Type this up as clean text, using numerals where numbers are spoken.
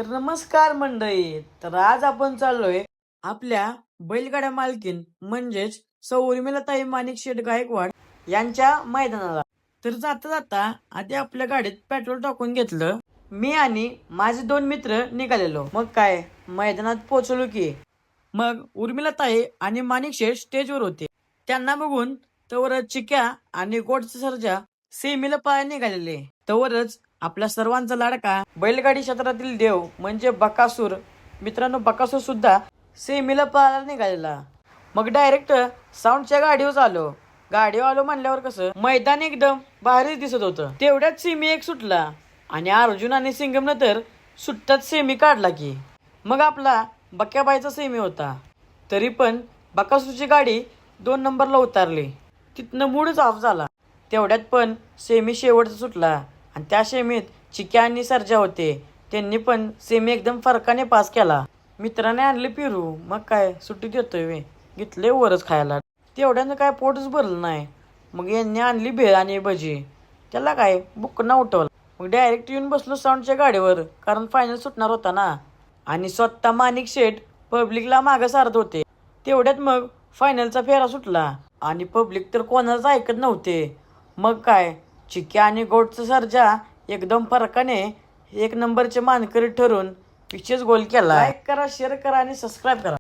तर नमस्कार मंडळी. तर आज आपण चाललोय आपल्या बैलगाड्या मालकीन म्हणजेच सौ उर्मिलाताई माणिक शेठ गायकवाड यांच्या मैदानाला. तर जाता जाता आधी आपल्या गाडीत पेट्रोल टाकून घेतलं. मी आणि माझे दोन मित्र निघालेलो. मग काय मैदानात पोहोचलो की मग उर्मिलाताई आणि माणिक शेठ स्टेजवर होते. त्यांना बघून तवरच चिक्या आणि गोडचा सर्जा सेमीला पळायला निघालेले. तवरच आपल्या सर्वांचा लाडका बैलगाडी क्षेत्रातील देव म्हणजे बकासूर. मित्रांनो, बकासूर सुद्धा सेमीला पळायला निघालेला. मग डायरेक्ट साऊंडच्या गाडीवर आलो. गाडीवर आलो म्हणल्यावर कसं मैदान एकदम भारीच दिसत होतं. तेवढ्यात सेमी एक सुटला आणि अर्जुन आणि सिंगमनं तर सुट्टाच सेमी काढला की मग आपला बक्याबाईचा सेमी होता. तरी पण बकासूरची गाडी 2 नंबरला उतारली. तिथनं मूडच ऑफ झाला. तेवढ्यात पण सेमी शेवटचा सुटला आणि त्या सेमीत चिक्या आणि सर्जा होते. त्यांनी पण सेमी एकदम फरकाने पास केला. मित्राने आणले पिरू. मग काय सुट्टी देतोय वे घेतले वरच खायला. तेवढ्यानं काय पोटच भरलं नाही. मग यांनी आणली भेळ आणि भजी. त्याला काय बुकना उठवलं. मग डायरेक्ट येऊन बसलो साऊंडच्या गाडीवर, कारण फायनल सुटणार होता ना. आणि स्वतः माणिक शेठ पब्लिकला मागं सारत होते. तेवढ्यात मग फायनलचा फेरा सुटला आणि पब्लिक तर कोणालाच ऐकत नव्हते. मग काय चिक्या आणि गोडचा सर्जा एकदम फरकाने 1 नंबरचे मानकरी ठरून विशेष गोल केला. लाईक करा, शेअर करा आणि सबस्क्राईब करा.